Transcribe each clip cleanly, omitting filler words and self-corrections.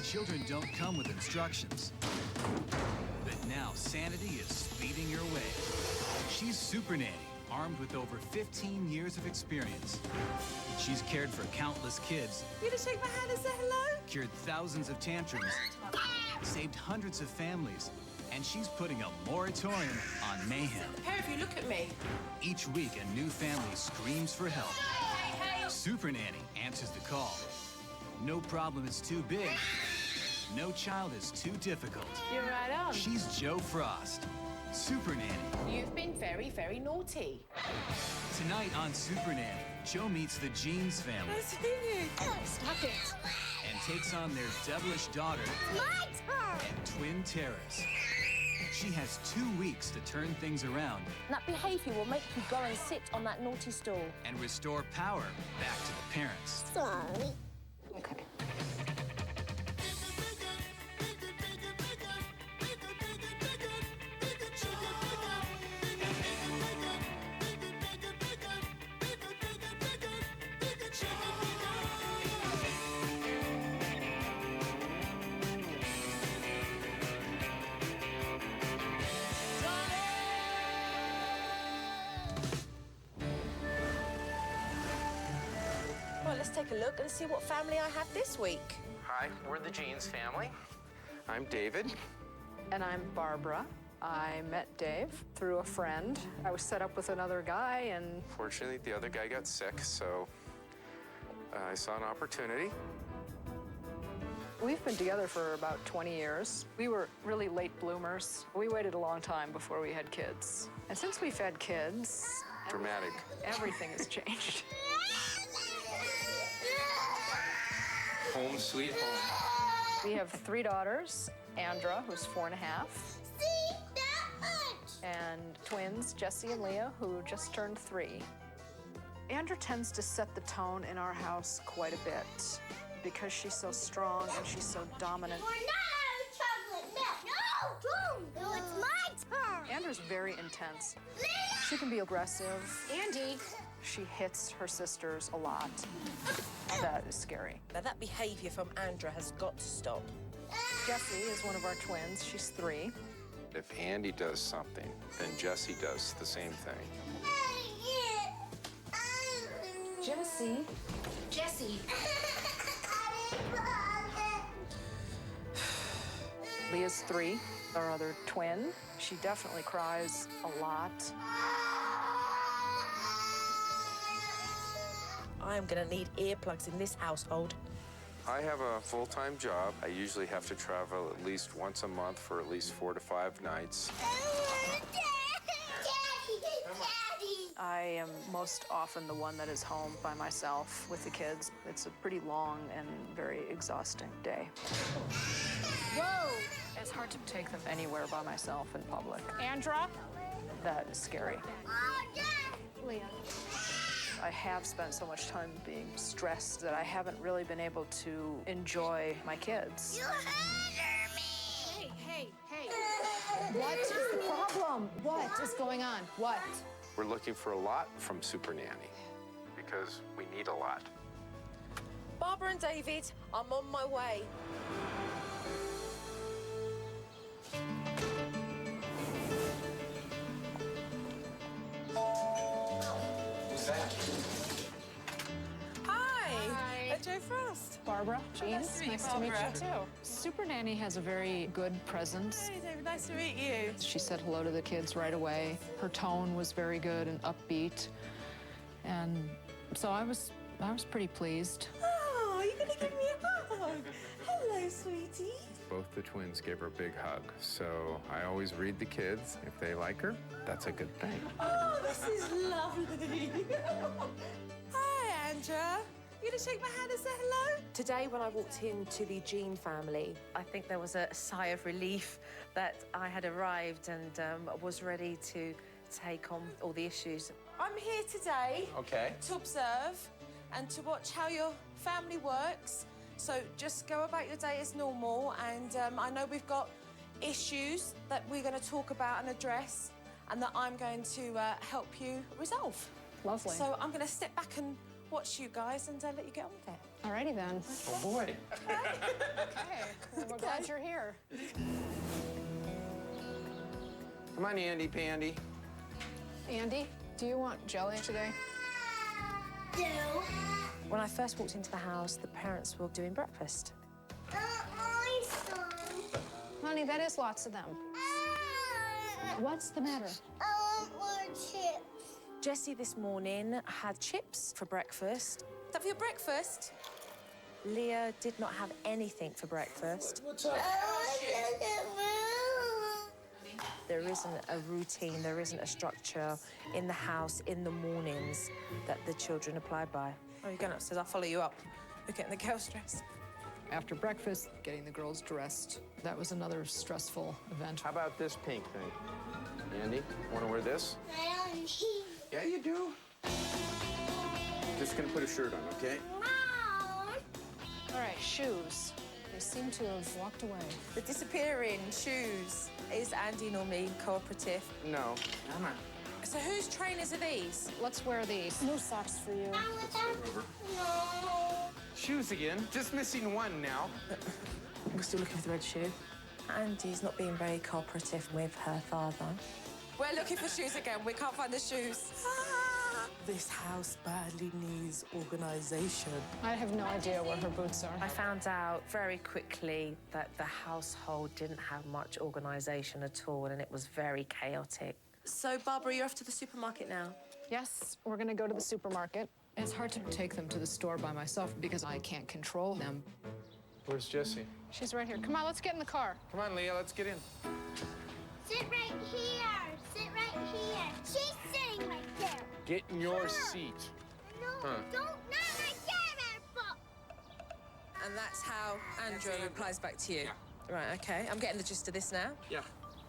children don't come with instructions. But now sanity is speeding your way. She's Supernanny, armed with over 15 years of experience. She's cared for countless kids. You gonna shake my hand and say hello? Cured thousands of tantrums, saved hundreds of families, and she's putting a moratorium on mayhem. Hey, if you look at me. Each week, a new family screams for help. Hey. Supernanny answers the call. No problem is too big. No child is too difficult. You're right on. She's Joe Frost, Supernanny. You've been very, very naughty. Tonight on Supernanny, Joe meets the Jeans family. Nice to meet you. Stop it. And takes on their devilish daughter My turn! and twin terrors. She has 2 weeks to turn things around That behaviour will make you go and sit on that naughty stool. and restore power back to the parents. Sorry. Okay. Well, let's take a look and see what family I have this week. Hi, we're the Jeans family. I'm David. And I'm Barbara. I met Dave through a friend. I was set up with another guy, and Fortunately, the other guy got sick, so I saw an opportunity. we've been together for about 20 years. We were really late bloomers. We waited a long time before we had kids. And since we've had kids, Dramatic. everything has changed. Home sweet home. We have 3 daughters, Andra, who's 4.5, See? That hurts! and twins, Jesse and Leah, who just turned 3. Andra tends to set the tone in our house quite a bit because she's so strong and she's so dominant. We're not having chocolate milk! No! Don't! No, it's my turn! Andra's very intense. Leah! She can be aggressive. Andy. She hits her sisters a lot. That is scary. Now, that behaviour from Andra has got to stop. Jessie is one of our twins. She's 3. If Andy does something, then Jesse does the same thing. Jesse. Jesse. Leah's 3, our other twin. She definitely cries a lot. I am going to need earplugs in this household. I have a full-time job. I usually have to travel at least once a month for at least 4 to 5 nights. Daddy! I am most often the one that is home by myself with the kids. It's a pretty long and very exhausting day. Whoa. It's hard to take them anywhere by myself in public. Andra. That is scary. Oh, Dad! Leah. I have spent so much time being stressed that I haven't really been able to enjoy my kids. You hurt me! Hey. What is the problem? What is going on? What? We're looking for a lot from Supernanny because we need a lot. Barbara and David, I'm on my way. Who's that? Hi. Joe Frost. Barbara, Jeans, nice to meet you too. Supernanny has a very good presence. Hey, David, nice to meet you. She said hello to the kids right away. Her tone was very good and upbeat. And so I was pretty pleased. Oh, you're going to give me a hug. Hello, sweetie. Both the twins gave her a big hug, so I always read the kids. If they like her, that's a good thing. Oh, this is lovely. Hi, Andra. You gonna shake my hand and say hello? Today, when I walked into the Jean family, I think there was a sigh of relief that I had arrived and was ready to take on all the issues. I'm here today Okay. to observe and to watch how your family works. So just go about your day as normal, and I know we've got issues that we're going to talk about and address, and that I'm going to help you resolve. Lovely. So I'm going to step back and watch you guys and let you get on with it. Alrighty then. Oh, boy. Okay, well, we're glad you're here. Come on, Andy Pandy. Andy, do you want jelly today? Do. When I first walked into the house, the parents were doing breakfast. Honey, that is lots of them. What's the matter? I want more chips. Jessie this morning had chips for breakfast. Is that for your breakfast? Leah did not have anything for breakfast. I want chocolate milk. There isn't a routine, there isn't a structure in the house in the mornings that the children apply by. Oh, you're going upstairs, I'll follow you up. You're getting the girls dressed. After breakfast, getting the girls dressed. That was another stressful event. How about this pink thing? Andy, want to wear this? I don't need. Yeah, you do. Just gonna put a shirt on, okay? Mom. All right, shoes. They seem to have walked away. The disappearing shoes. Is Andy normally cooperative? No. Come on. So whose trainers are these? Let's wear these. New socks for you. I want that. No. Shoes again. Just missing one now. We're still looking for the red shoe. Andy's not being very cooperative with her father. We're looking for shoes again. We can't find the shoes. This house badly needs organization. I have no idea where her boots are. I found out very quickly that the household didn't have much organisation at all, and it was very chaotic. So, Barbara, you're off to the supermarket now? Yes, we're gonna go to the supermarket. It's hard to take them to the store by myself because I can't control them. Where's Jessie? She's right here. Come on, let's get in the car. Come on, Leah, let's get in. Sit right here. Sit right here. She's sitting right there. Get in your seat. No, Huh. don't. Not my dad, book. And that's how Andrew replies back to you? Yeah. Right, OK. I'm getting the gist of this now. Yeah.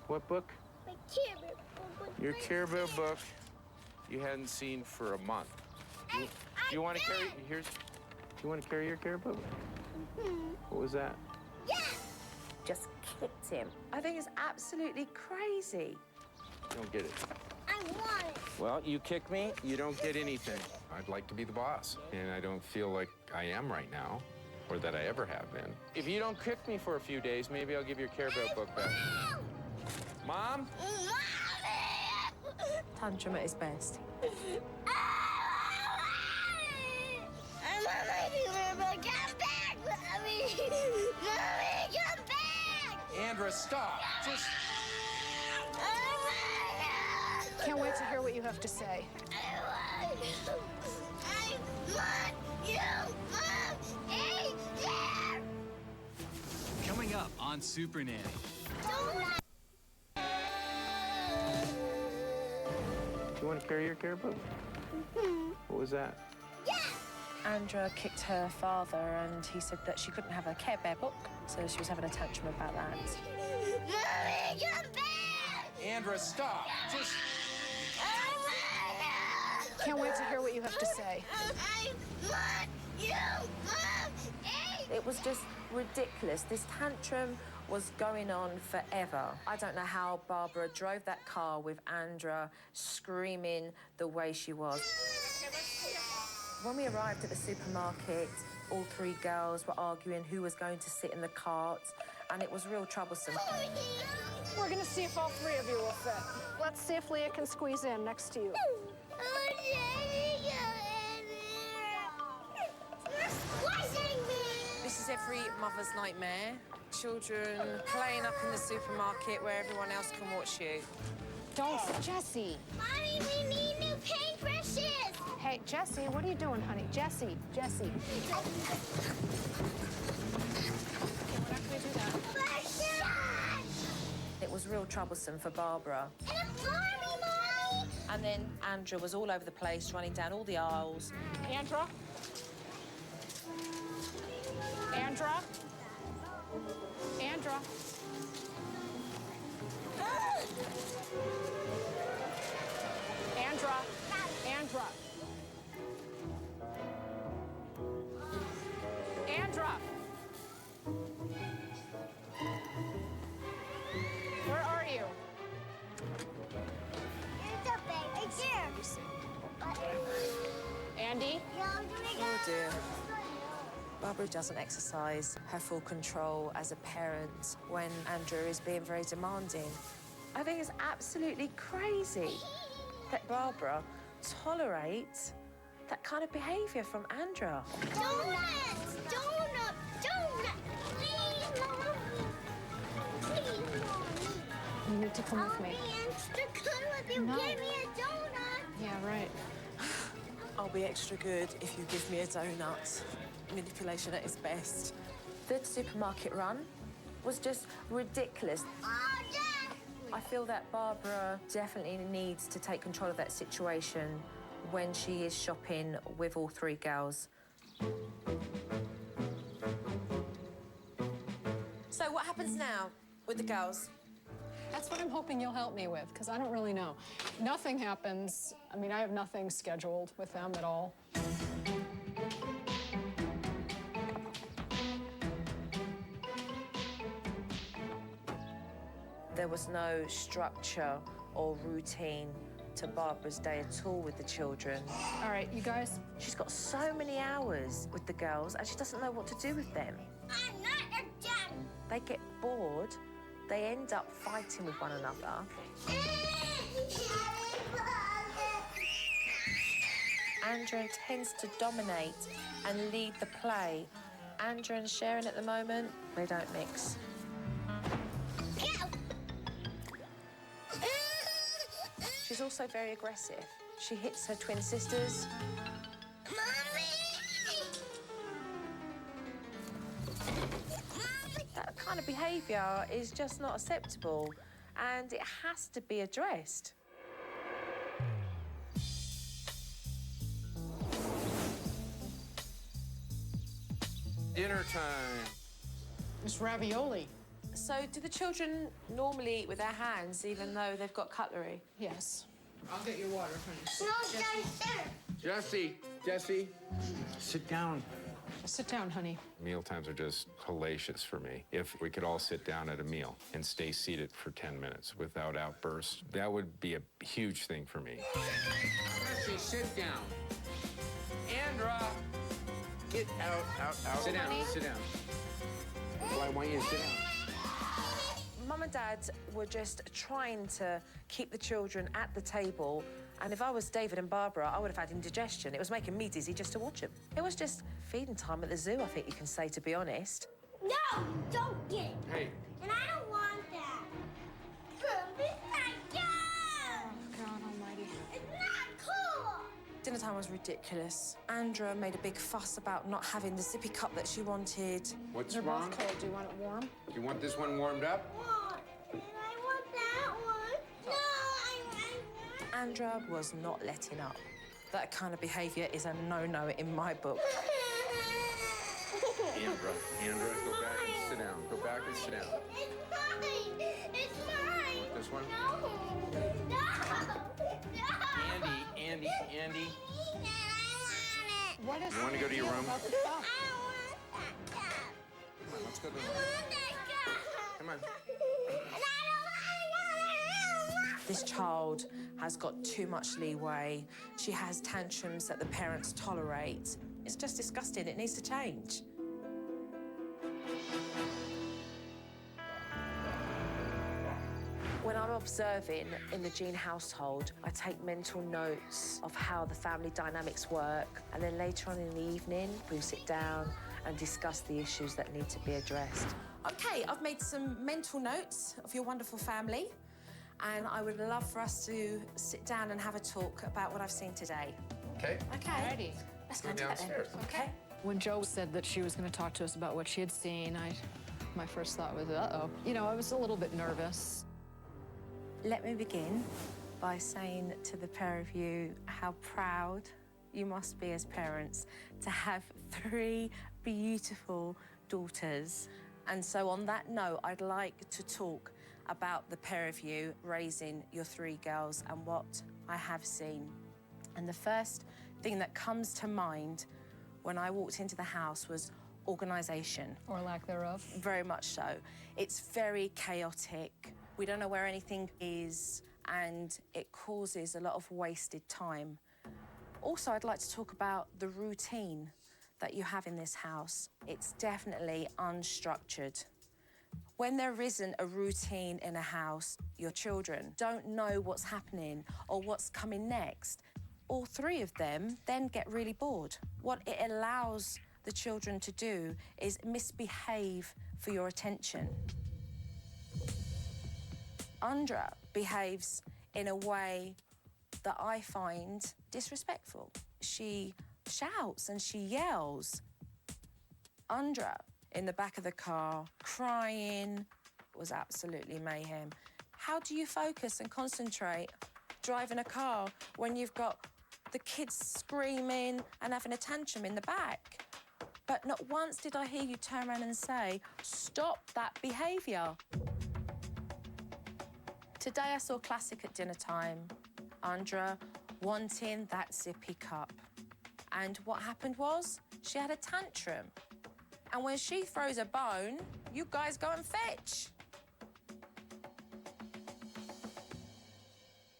What book? My Care Bear book. Your Care Bear book you hadn't seen for a month. You want to carry? Here's. Do you want to carry your Care Bear book? What was that? Yeah. Just kicked him. I think it's absolutely crazy. You don't get it. I want it. Well, you kick me, you don't get anything. I'd like to be the boss, and I don't feel like I am right now, or that I ever have been. If you don't kick me for a few days, maybe I'll give your Care Bear book back. Mom? Tantrum at his best. I want my Care Bear book. Come back, Mommy. Mommy, come back. Andra, stop. Just. Can't wait to hear what you have to say. I want you, Mom, in there. Coming up on Supernanny. You want to carry your Care Bear book? What was that? Andra kicked her father, and he said that she couldn't have a Care Bear book, so she was having a tantrum about that. Mommy, come back. Andra, stop. Just. Can't wait to hear what you have to say. I want you, Mom. It was just ridiculous. This tantrum was going on forever. I don't know how Barbara drove that car with Andra screaming the way she was. When we arrived at the supermarket, all three girls were arguing who was going to sit in the cart, and it was real troublesome. We're gonna see if all three of you will fit. Let's see if Leah can squeeze in next to you. This is every mother's nightmare. Children playing up in the supermarket where everyone else can watch you. Don't, Jessie. Mommy, we need new paintbrushes. Hey, Jessie, what are you doing, honey? Jessie. We're not gonna do that. It was real troublesome for Barbara. And a army, Mommy. And then Andra was all over the place, running down all the aisles. Andra? Andra? Andra? Andra? Andra? Andra? Where are you? Here's a baby chair. Andy? Yo, do we go? Oh, dear. Barbara doesn't exercise her full control as a parent when Andrew is being very demanding. I think it's absolutely crazy that Barbara tolerates that kind of behaviour from Andra. Donuts! Donut! Donut! Please, Mommy! Please, Mommy! You need to come with me. I'll be extra good with you. No. Give me a donut! Yeah, right. I'll be extra good if you give me a donut. Manipulation at its best. The supermarket run was just ridiculous. Oh, Dad! I feel that Barbara definitely needs to take control of that situation when she is shopping with all three girls. So what happens now with the girls? That's what I'm hoping you'll help me with, because I don't really know. Nothing happens. I mean, I have nothing scheduled with them at all. There was no structure or routine to Barbara's day at all with the children. All right, you guys. She's got so many hours with the girls and she doesn't know what to do with them. I'm not a dad! They get bored, they end up fighting with one another. Andra tends to dominate and lead the play. Andra and Sharon at the moment, they don't mix. She's also very aggressive. She hits her twin sisters. That kind of behaviour is just not acceptable and it has to be addressed. Dinner time. It's ravioli. So do the children normally eat with their hands even though they've got cutlery? Yes. I'll get your water, honey. No, Dad, Jesse, sit down. Sit down, honey. Meal times are just hellacious for me. If we could all sit down at a meal and stay seated for 10 minutes without outbursts, that would be a huge thing for me. Jesse, sit down. Andra, get out. Sit down, sit down. Well, I want you to sit down. Mum and Dad were just trying to keep the children at the table, and if I was David and Barbara, I would have had indigestion. It was making me dizzy just to watch them. It was just feeding time at the zoo, I think you can say, to be honest. No, don't get it. Hey. And I don't want that. It's not good. God almighty. It's not cool. Dinner time was ridiculous. Andra made a big fuss about not having the sippy cup that she wanted. What's They're wrong? both cold. Do you want it warm? You want this one warmed up? And I want that one. No, I want. Andra was not letting up. That kind of behaviour is a no-no in my book. Andra, go back and sit down. Go back and sit down. It's mine. It's mine. Want this one? No. Andy. I want it. What is You wanna go to your room? about the cup? I want that cup. Come on, let's go to the I room. want that cup. Come on. And I don't want it. This child has got too much leeway. She has tantrums that the parents tolerate. It's just disgusting. It needs to change. When I'm observing in the Jean household, I take mental notes of how the family dynamics work, and then later on in the evening, we'll sit down and discuss the issues that need to be addressed. OK, I've made some mental notes of your wonderful family, and I would love for us to sit down and have a talk about what I've seen today. Okay. OK? Ready. Let's Go go and do that then. downstairs. OK? When Joe said that she was going to talk to us about what she had seen, my first thought was, uh-oh. You know, I was a little bit nervous. Let me begin by saying to the pair of you how proud you must be as parents to have 3 beautiful daughters. And so on that note, I'd like to talk about the pair of you raising your 3 girls and what I have seen. And the first thing that comes to mind when I walked into the house was organisation. Or lack thereof. Very much so. It's very chaotic. We don't know where anything is, and it causes a lot of wasted time. Also, I'd like to talk about the routine that you have in this house. It's definitely unstructured. When there isn't a routine in a house, your children don't know what's happening or what's coming next. All three of them then get really bored. What it allows the children to do is misbehave for your attention. Andrat behaves in a way that I find disrespectful. She shouts and she yells. Andrat in the back of the car, crying, was absolutely mayhem. How do you focus and concentrate driving a car when you've got the kids screaming and having a tantrum in the back? But not once did I hear you turn around and say, stop that behaviour. Today I saw classic at dinner time. Andrat wanting that sippy cup. And what happened was, she had a tantrum. And when she throws a bone, you guys go and fetch.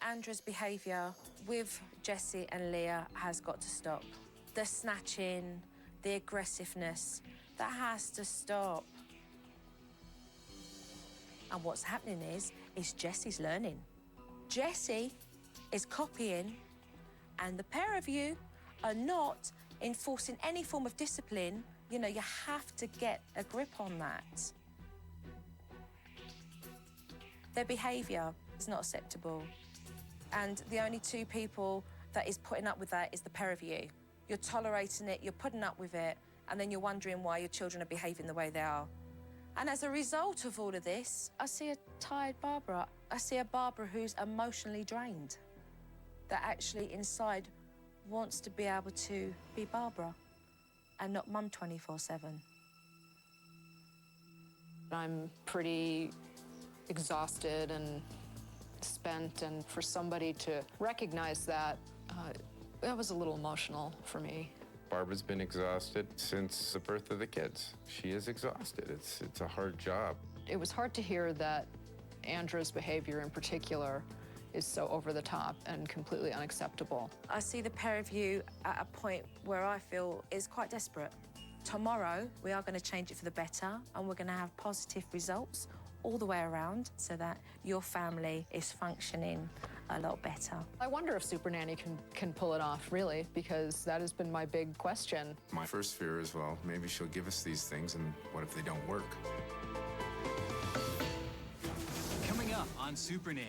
Andrat's behaviour with Jessie and Leah has got to stop. The snatching, the aggressiveness, that has to stop. And what's happening is Jessie's learning. Jessie is copying, and the pair of you are not enforcing any form of discipline. You know, you have to get a grip on that. Their behaviour is not acceptable. And the only two people that is putting up with that is the pair of you. You're tolerating it, you're putting up with it, and then you're wondering why your children are behaving the way they are. And as a result of all of this, I see a tired Barbara. I see a Barbara who's emotionally drained, that actually inside wants to be able to be Barbara and not mum 24/7. I'm pretty exhausted and spent, and for somebody to recognize that, that was a little emotional for me. Barbara's been exhausted since the birth of the kids. She is exhausted. It's a hard job. It was hard to hear that Andrat's behavior in particular is so over the top and completely unacceptable. I see the pair of you at a point where I feel is quite desperate. Tomorrow, we are going to change it for the better, and we're going to have positive results all the way around so that your family is functioning a lot better. I wonder if Supernanny can pull it off, really, because that has been my big question. My first fear is, well, maybe she'll give us these things, and what if they don't work? Coming up on Supernanny,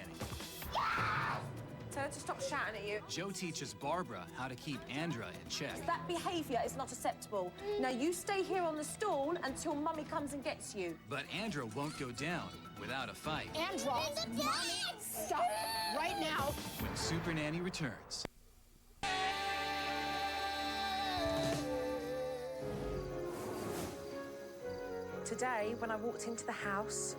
Tell her to stop shouting at you. Joe teaches Barbara how to keep Andrat in check. That behaviour is not acceptable. Now, you stay here on the stool until Mummy comes and gets you. But Andrat won't go down without a fight Andrat, stop right now. when Supernanny returns. Today, when I walked into the house,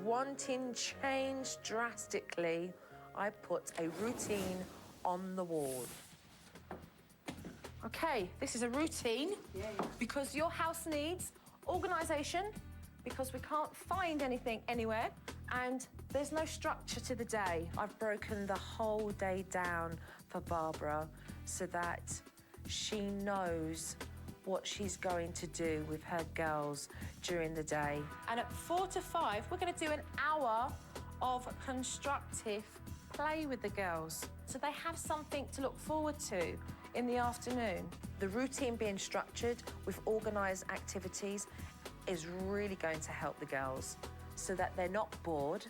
wanting change drastically, I put a routine on the wall. Okay, this is a routine because your house needs organisation, because we can't find anything anywhere, and there's no structure to the day. I've broken the whole day down for Barbara so that she knows what she's going to do with her girls during the day. And at 4 to 5, we're going to do an hour of constructive play with the girls so they have something to look forward to in the afternoon. The routine being structured with organised activities is really going to help the girls so that they're not bored,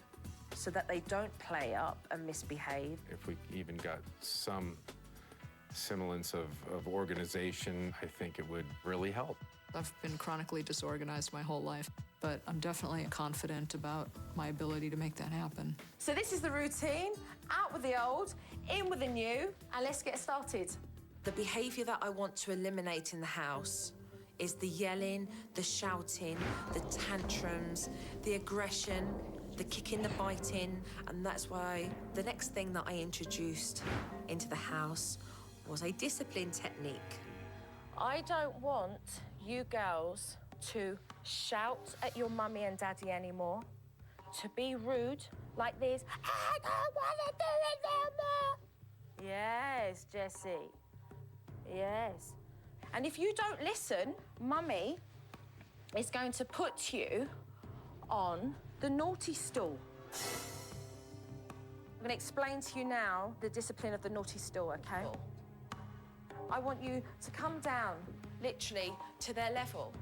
so that they don't play up and misbehave. If we even got some semblance of organization, I think it would really help. I've been chronically disorganized my whole life, but I'm definitely confident about my ability to make that happen. So this is the routine, out with the old, in with the new, and let's get started. The behaviour that I want to eliminate in the house is the yelling, the shouting, the tantrums, the aggression, the kicking, the biting, and that's why the next thing that I introduced into the house was a discipline technique. I don't want you girls to shout at your mummy and daddy anymore, to be rude like this. I don't want to do it no more. Yes, Jessie. Yes. And if you don't listen, Mummy is going to put you on the naughty stool. I'm going to explain to you now the discipline of the naughty stool, OK? I want you to come down, literally, to their level.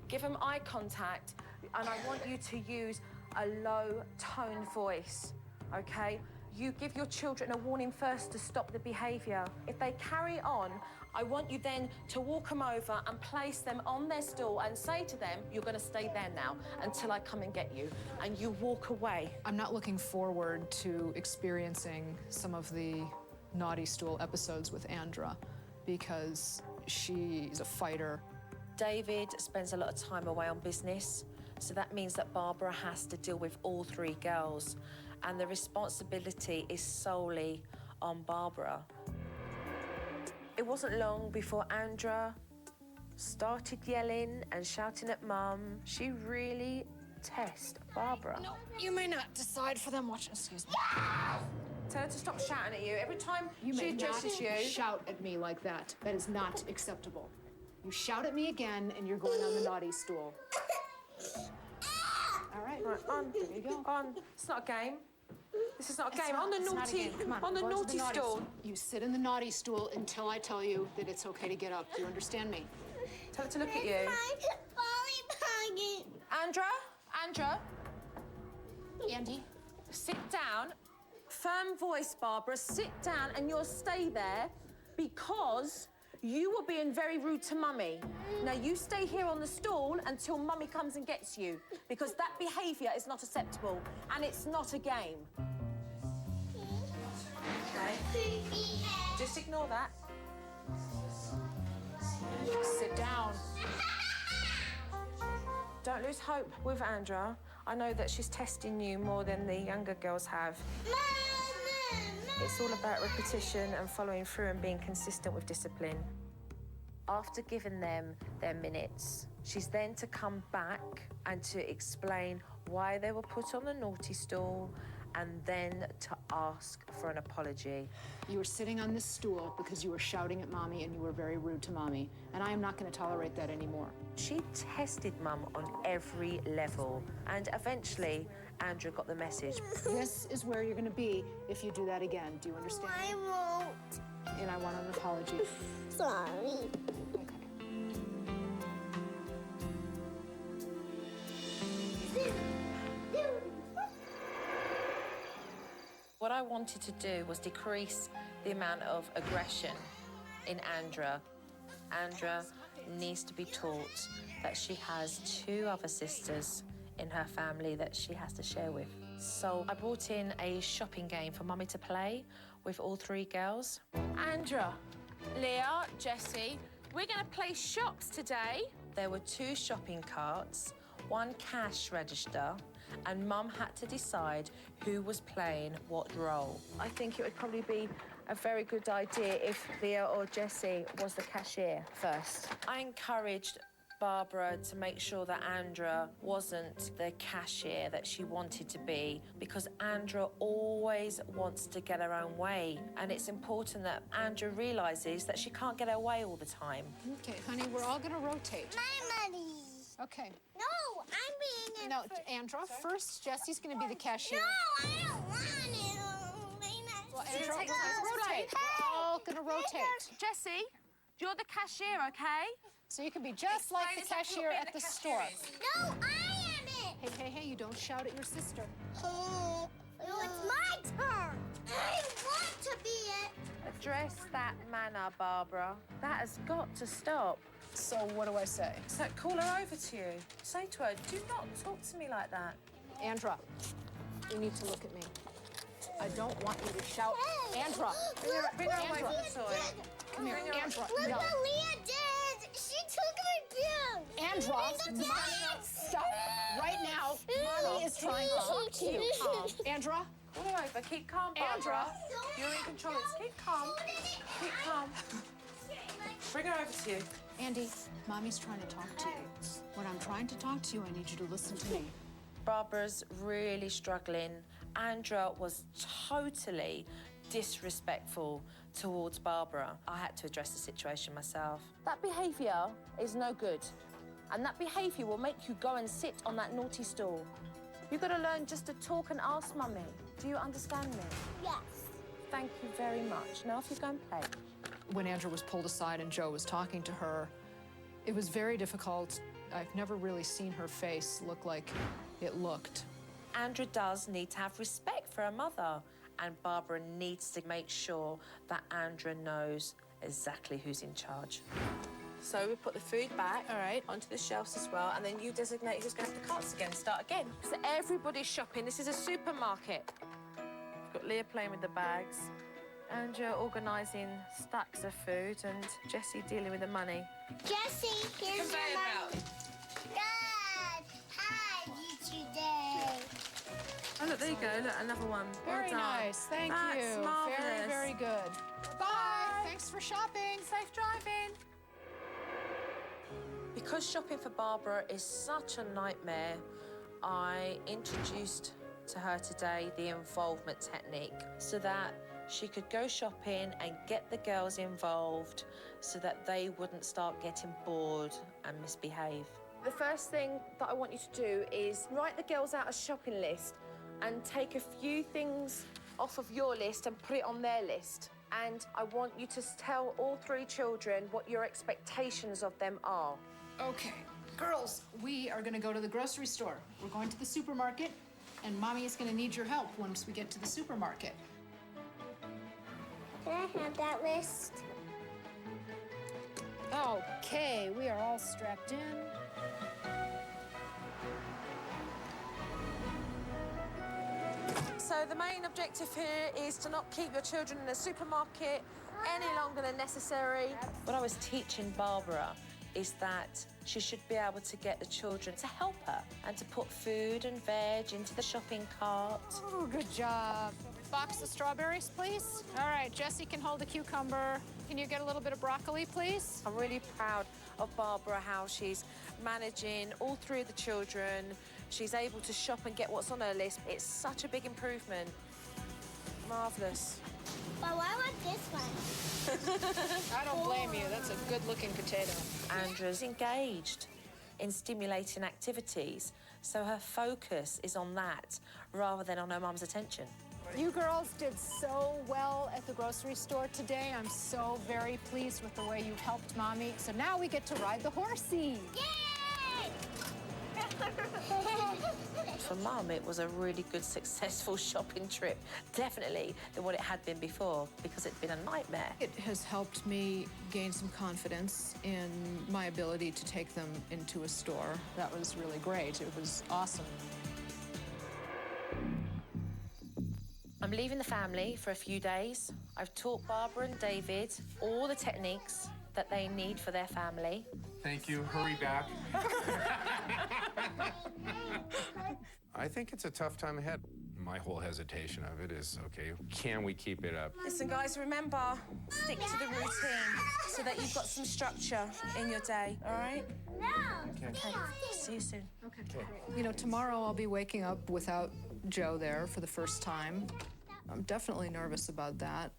Give them eye contact, and I want you to use a low-toned voice, OK? You give your children a warning first to stop the behaviour. If they carry on, I want you then to walk them over and place them on their stool and say to them, you're going to stay there now until I come and get you. And you walk away. I'm not looking forward to experiencing some of the naughty stool episodes with Andra because she's a fighter. David spends a lot of time away on business, so that means that Barbara has to deal with all 3 girls, and the responsibility is solely on Barbara. It wasn't long before Andra started yelling and shouting at Mum. She really tests Barbara. No, you may not decide for them. Watch, excuse me. Tell her to stop shouting at you. Every time You she may not addresses you... shout at me like that. That is not acceptable. You shout at me again, and you're going on the naughty stool. All right. Right, on. There you go. On. It's not a game. This is not a It's game. not- On the it's not a naughty, game. Come on the go to naughty stool. You sit in the naughty stool until I tell you that it's okay to get up. Do you understand me? Tell her to look at you. Andra, Andra, Andy? sit down. Firm voice, Barbara. Sit down and you'll stay there because you were being very rude to Mummy. Now, you stay here on the stool until Mummy comes and gets you because that behaviour is not acceptable and it's not a game. Okay? Just ignore that. Sit down. Don't lose hope with Andra. I know that she's testing you more than the younger girls have. It's all about repetition and following through and being consistent with discipline. After giving them their minutes, she's then to come back and to explain why they were put on the naughty stool and then to ask for an apology. You were sitting on this stool because you were shouting at Mommy and you were very rude to Mommy, and I am not going to tolerate that anymore. She tested Mum on every level, and eventually Andra got the message. This is where you're going to be if you do that again. Do you understand? I won't. And I want an apology. Sorry. What I wanted to do was decrease the amount of aggression in Andra. Andra needs to be taught that she has 2 other sisters in her family that she has to share with. So I brought in a shopping game for Mummy to play with all 3 girls. Andra, Leah, Jessie, we're going to play shops today. There were 2 shopping carts, 1 cash register, and Mum had to decide who was playing what role. I think it would probably be a very good idea if Leah or Jessie was the cashier first. I encouraged Barbara to make sure that Andra wasn't the cashier that she wanted to be because Andra always wants to get her own way. And it's important that Andra realises that she can't get her way all the time. Okay, honey, we're all going to rotate. My money. Okay. No, I'm being No, Andra, first Jessie's going to be the cashier. No, I don't want it. Well, Andra, we're going to rotate. We're all going to rotate. Jessie, you're the cashier, OK? So you can be just like the cashier at the store. No, I am it. Hey, you don't shout at your sister. Oh, it's my turn. I want to be it. Address that manner, Barbara. That has got to stop. So what do I say? So call her over to you. Say to her, do not talk to me like that. Andra, you need to look at me. I don't want you to shout. Andra! Bring her away Andra. from the toy. Come here, Andra. Look No. what Leah did. She took her down. Andra, Bring the Mommy, dogs. stop right now. Mommy is trying to talk to you. Andra, Call her over. Keep calm, Barbara. Andra. You're in control. Keep calm. Keep calm. Bring her over to you. Andy, Mommy's trying to talk to you. When I'm trying to talk to you, I need you to listen to me. Barbara's really struggling. Andra was totally disrespectful towards Barbara. I had to address the situation myself. That behaviour is no good. And that behaviour will make you go and sit on that naughty stool. You've got to learn just to talk and ask Mummy. Do you understand me? Yes. Thank you very much. Now off you go and play. When Andra was pulled aside and Joe was talking to her, it was very difficult. I've never really seen her face look like it looked. Andra does need to have respect for her mother, and Barbara needs to make sure that Andra knows exactly who's in charge. So we put the food back, all right, onto the shelves as well, and then you designate who's going to have the carts again, start again. So everybody's shopping. This is a supermarket. We've got Leah playing with the bags, Andra organising stacks of food, and Jessie dealing with the money. Jessie, here's your Conveyor money. belt. Dad, hi, you today. Oh, look, there you go. Look, another one. Very Well done. nice. Thank That's you. marvellous. Very, very good. Bye. Thanks for shopping. Safe driving. Because shopping for Barbara is such a nightmare, I introduced to her today the involvement technique so that she could go shopping and get the girls involved so that they wouldn't start getting bored and misbehave. The first thing that I want you to do is write the girls out a shopping list and take a few things off of your list and put it on their list. And I want you to tell all three children what your expectations of them are. Okay, girls, we are gonna go to the grocery store. We're going to the supermarket, and Mommy is gonna need your help once we get to the supermarket. Can I have that list? Okay, we are all strapped in. So the main objective here is to not keep your children in the supermarket any longer than necessary. What I was teaching Barbara is that she should be able to get the children to help her and to put food and veg into the shopping cart. Oh, good job. Box of strawberries, please. All right, Jessie can hold a cucumber. Can you get a little bit of broccoli, please? I'm really proud of Barbara, how she's managing all three of the children. She's able to shop and get what's on her list. It's such a big improvement. Marvellous. But I want this one. I don't blame you. That's a good-looking potato. Andra's engaged in stimulating activities, so her focus is on that rather than on her mum's attention. You girls did so well at the grocery store today. I'm so very pleased with the way you helped Mommy. So now we get to ride the horsey. Yay! For Mum, it was a really good, successful shopping trip. Definitely than what it had been before, because it'd been a nightmare. It has helped me gain some confidence in my ability to take them into a store. That was really great. It was awesome. I'm leaving the family for a few days. I've taught Barbara and David all the techniques that they need for their family. Thank you. Hurry back. I think it's a tough time ahead. My whole hesitation of it is, okay, can we keep it up? Listen, guys, remember, stick to the routine so that you've got some structure in your day, all right? No. Okay, see you soon. Okay. You know, tomorrow I'll be waking up without Joe there for the first time. I'm definitely nervous about that.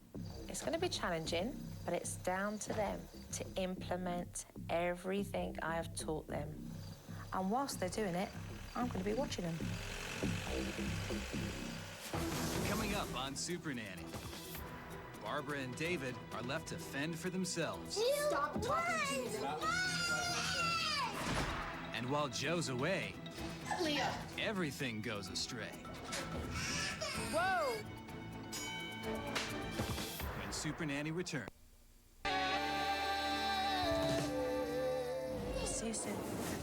It's going to be challenging, but it's down to them to implement everything I have taught them. And whilst they're doing it, I'm going to be watching them. Coming up on Supernanny, Barbara and David are left to fend for themselves. Stop talking to me. And while Joe's away, Leah. everything goes astray. Whoa. When Supernanny returns. See you soon.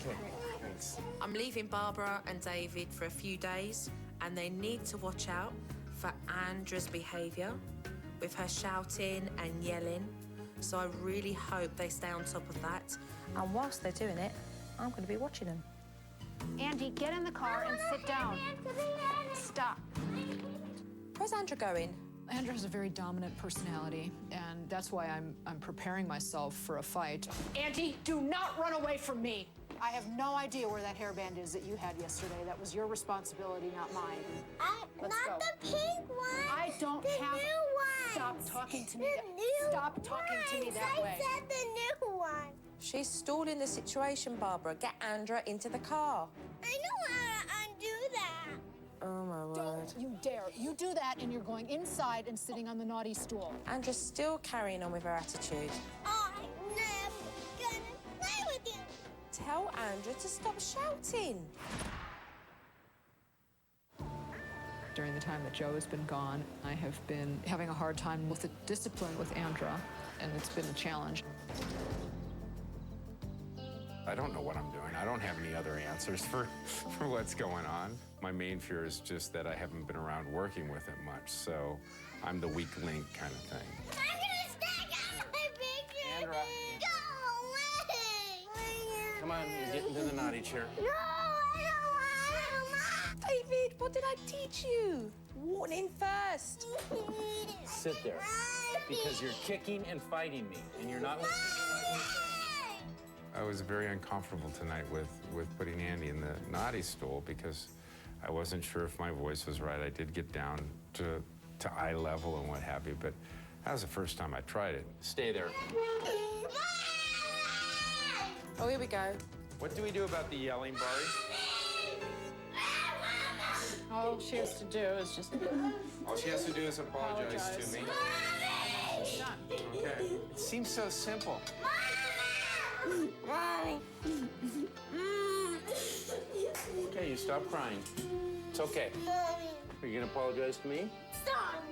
Okay, thanks. I'm leaving Barbara and David for a few days, and they need to watch out for Andra's behaviour with her shouting and yelling. So I really hope they stay on top of that. And whilst they're doing it, I'm going to be watching them. Andy, get in the car and sit down. Stop. Where's Andra going? Andra has a very dominant personality, and that's why I'm preparing myself for a fight. Auntie, do not run away from me. I have no idea where that hairband is that you had yesterday. That was your responsibility, not mine. Let's Not go. the pink one. I don't the have. new one. Stop talking to me. Stop talking to me that way. I said the new one. She's stalling the situation, Barbara. Get Andra into the car. I know how to undo that. Oh, my word. Don't you dare. You do that and you're going inside and sitting on the naughty stool. Andra's still carrying on with her attitude. I'm never gonna play with you. Tell Andra to stop shouting. During the time that Joe has been gone, I have been having a hard time with the discipline with Andra, and it's been a challenge. I don't know what I'm doing. I don't have any other answers for what's going on. My main fear is just that I haven't been around working with it much, so I'm the weak link kind of thing. I'm gonna stack out my picture. Andra. Go away. Come on, you're getting to the naughty chair. No, I don't want to. David, what did I teach you? Warning first. Sit there, because you're kicking and fighting me, and you're not listening to what I'm saying. I was very uncomfortable tonight with putting Andy in the naughty stool because I wasn't sure if my voice was right. I did get down to eye level and what have you, but that was the first time I tried it. Stay there. Oh, here we go. What do we do about the yelling, Bari? All she has to do is just... All she has to do is apologize to me. Okay. It seems so simple. Mommy. Okay, you stop crying. It's okay. Mommy. Are you gonna apologize to me? Stop.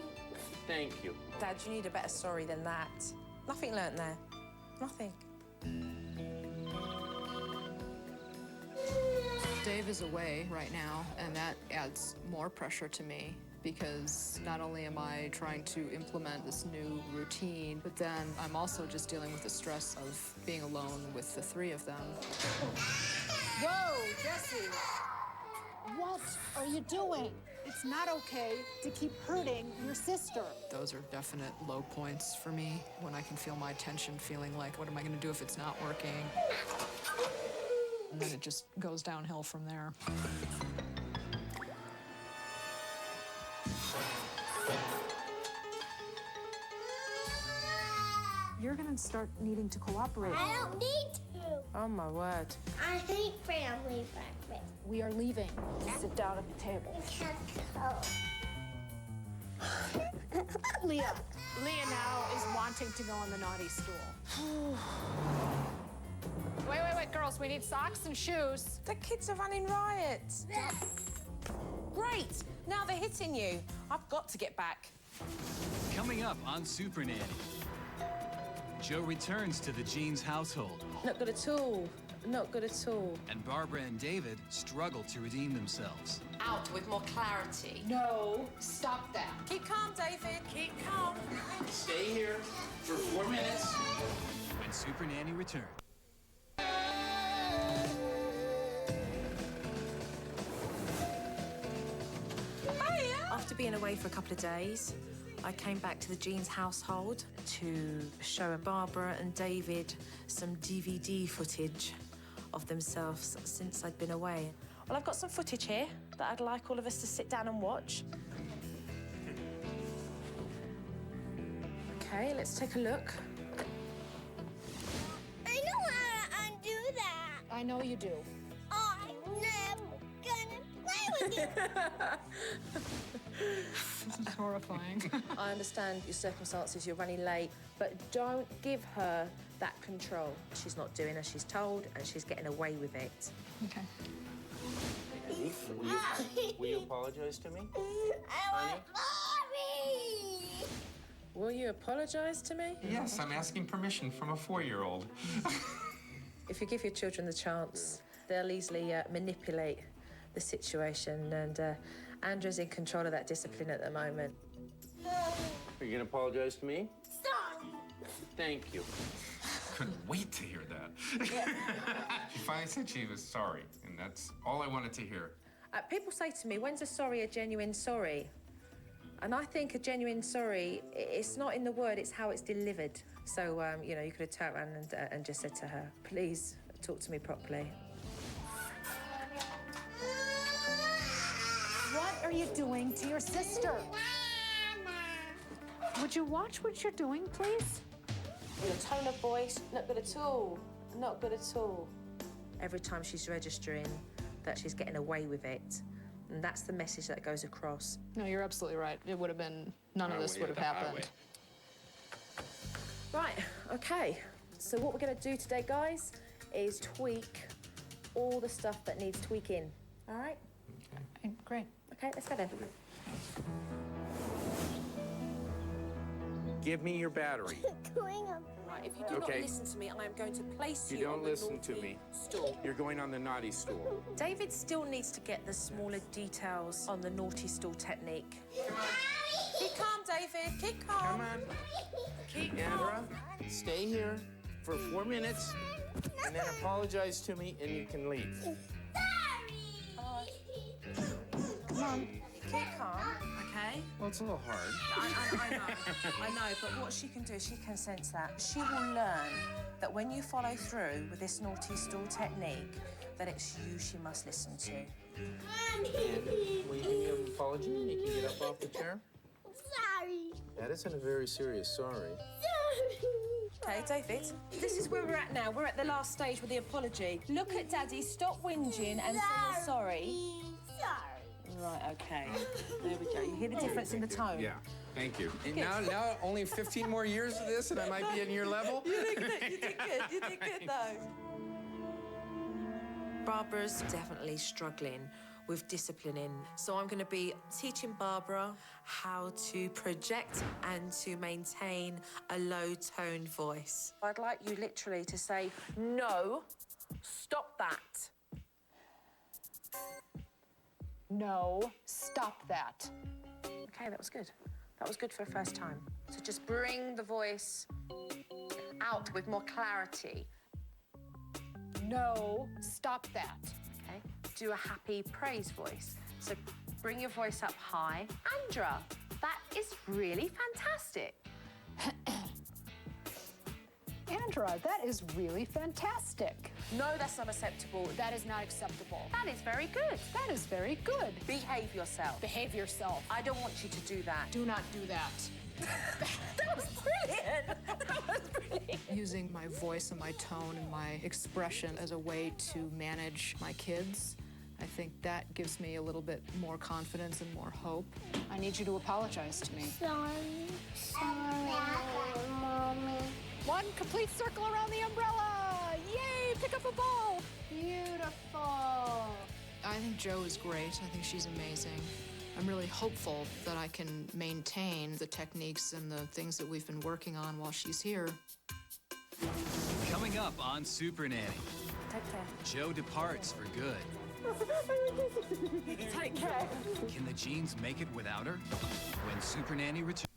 Thank you. Dad, you need a better sorry than that. Nothing learnt there. Nothing. Dave is away right now, and that adds more pressure to me because not only am I trying to implement this new routine, but then I'm also just dealing with the stress of being alone with the three of them. Whoa, Jesse. What are you doing? It's not okay to keep hurting your sister. Those are definite low points for me when I can feel my tension, feeling like, what am I going to do if it's not working? And then it just goes downhill from there. You're gonna start needing to cooperate. I don't need to. Oh, my word. I hate family breakfast. We are leaving. Sit down at the table. I can't go. Leah now is wanting to go on the naughty stool. Wait, girls, we need socks and shoes. The kids are running riot. Great. Now they're hitting you. I've got to get back. Coming up on Supernanny. Joe returns to the Jeans household, Not good at all. Not good at all. and Barbara and David struggle to redeem themselves. Out with more clarity. No, stop that. Keep calm, David. Keep calm. Stay here for 4 minutes. When Supernanny returns. After being away for a couple of days, I came back to the Jeans household to show Barbara and David some DVD footage of themselves since I'd been away. Well, I've got some footage here that I'd like all of us to sit down and watch. Okay, let's take a look. I know how to undo that. I know you do. I'm never gonna play with you. This is horrifying. I understand your circumstances, you're running late, but don't give her that control. She's not doing as she's told, and she's getting away with it. Okay. Will you apologize to me? I want mommy. Will you apologise to me? Yes, I'm asking permission from a 4-year-old. If you give your children the chance, they'll easily manipulate the situation, and Andra's in control of that discipline at the moment. Are you gonna apologize to me? Stop. Thank you. Couldn't wait to hear that. She finally said she was sorry, and that's all I wanted to hear. People say to me, when's a sorry a genuine sorry? And I think a genuine sorry, it's not in the word, it's how it's delivered. So, you know, you could have turned around and just said to her, please, talk to me properly. What are you doing to your sister? Would you watch what you're doing, please? Your tone of voice, not good at all. Not good at all. Every time she's registering that she's getting away with it. And that's the message that goes across. No, you're absolutely right. It would have been, none of this would have happened. Right, okay. So what we're gonna do today, guys, is tweak all the stuff that needs tweaking. All right? Okay, great. Okay, let's go then. Give me your battery. Going up. Right, if you do Okay. not listen to me, I am going to place You you don't on the listen to naughty me. stool. You're going on the naughty stool. David still needs to get the smaller details on the naughty stool technique. Keep calm, David. Keep calm. Come on. Keep Andra, calm. stay here for 4 minutes and then apologize to me and you can leave. Come on. Keep calm, okay? Well, it's a little hard. I know, but what she can do, she can sense that. She will learn that when you follow through with this naughty stool technique, that it's you she must listen to. Will you give me an apology and you can get up off the chair? Sorry. That isn't a very serious sorry. Okay, David, this is where we're at now. We're at the last stage with the apology. Look at Daddy, stop whinging and say you're sorry. Sorry. Right, okay. There we go. You hear the difference in the tone? Yeah, thank you. And now only 15 more years of this and I might be in your level? You did good. You did good. You did good, though. Barbara's definitely struggling with disciplining. So I'm going to be teaching Barbara how to project and to maintain a low-toned voice. I'd like you literally to say, no, stop that. No, stop that. Okay, that was good. That was good for the first time. So just bring the voice out with more clarity. No, stop that. Okay, do a happy praise voice. So bring your voice up high. Andra, that is really fantastic. Andra, that is really fantastic. No, that's not acceptable. That is not acceptable. That is very good. That is very good. Behave yourself. Behave yourself. I don't want you to do that. Do not do that. That was brilliant. That was brilliant. Using my voice and my tone and my expression as a way to manage my kids, I think that gives me a little bit more confidence and more hope. I need you to apologize to me. Sorry. Sorry, Mommy. One complete circle around the umbrella. Yay, pick up a ball. Beautiful. I think Jo is great. I think she's amazing. I'm really hopeful that I can maintain the techniques and the things that we've been working on while she's here. Coming up on Supernanny, Take care. Jo departs for good. Take care. Can the Jeans make it without her? When Supernanny returns.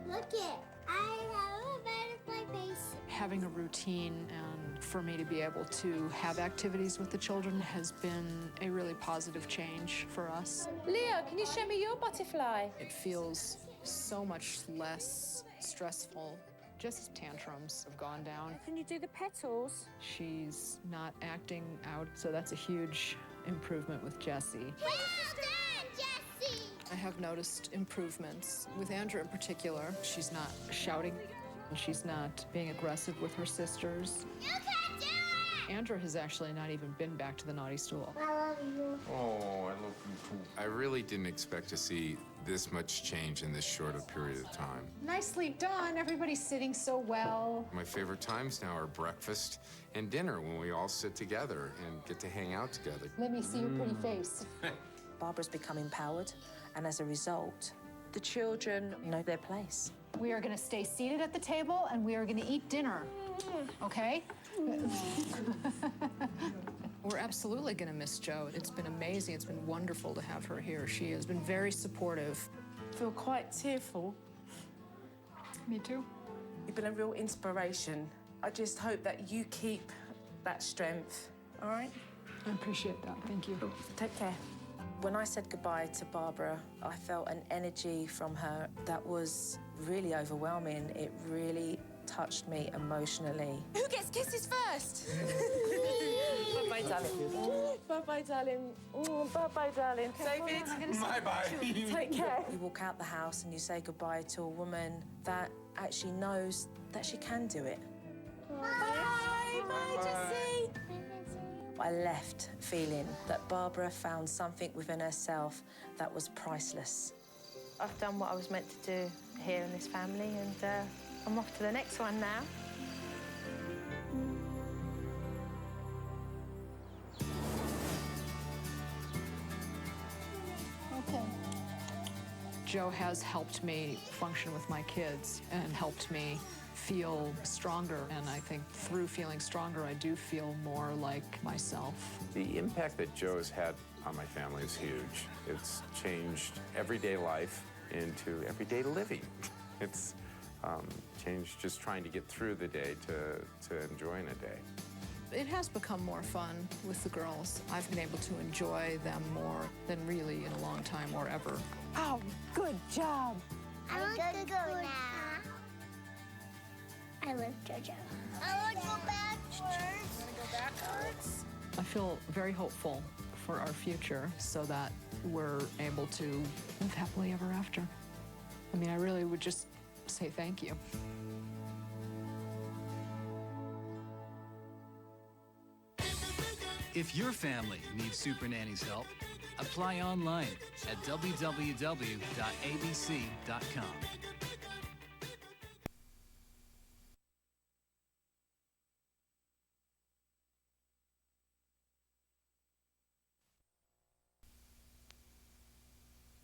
Look it. I have a butterfly face. Having a routine and for me to be able to have activities with the children has been a really positive change for us. Leo, can you show me your butterfly? It feels so much less stressful. Just tantrums have gone down. Can you do the petals? She's not acting out, so that's a huge improvement with Jessie. Well done, Jessie. I have noticed improvements. With Andra in particular, she's not shouting, and she's not being aggressive with her sisters. You can do it. Andra has actually not even been back to the naughty stool. I love you. Oh, I love you too. I really didn't expect to see this much change in this short a period of time. Nicely done. Everybody's sitting so well. My favorite times now are breakfast and dinner when we all sit together and get to hang out together. Let me see your pretty face. Barbara's become empowered, and as a result, the children know their place. We are going to stay seated at the table and we are going to eat dinner. Okay? We're absolutely going to miss Jo. It's been amazing. It's been wonderful to have her here. She has been very supportive. I feel quite tearful. Me too. You've been a real inspiration. I just hope that you keep that strength, all right? I appreciate that. Thank you. Take care. When I said goodbye to Barbara, I felt an energy from her that was really overwhelming. It really touched me emotionally. Who gets kisses first? Bye-bye. Bye-bye, darling. Bye-bye, darling. Bye-bye, darling. David. Bye-bye. Take care. You walk out the house and you say goodbye to a woman that actually knows that she can do it. Bye. Bye, Jessie. I left feeling that Barbara found something within herself that was priceless. I've done what I was meant to do here in this family, and I'm off to the next one now. Okay. Joe has helped me function with my kids and helped me feel stronger. And I think through feeling stronger, I do feel more like myself. The impact that Joe has had on my family is huge. It's changed everyday life into everyday living. It's changed just trying to get through the day to enjoying a day. It has become more fun with the girls. I've been able to enjoy them more than really in a long time or ever. Oh, good job. I want to go now. I love JoJo. I want to go backwards. Want to go backwards? I feel very hopeful for our future so that we're able to live happily ever after. I mean, I really would just say thank you. If your family needs Supernanny's help, apply online at www.abc.com.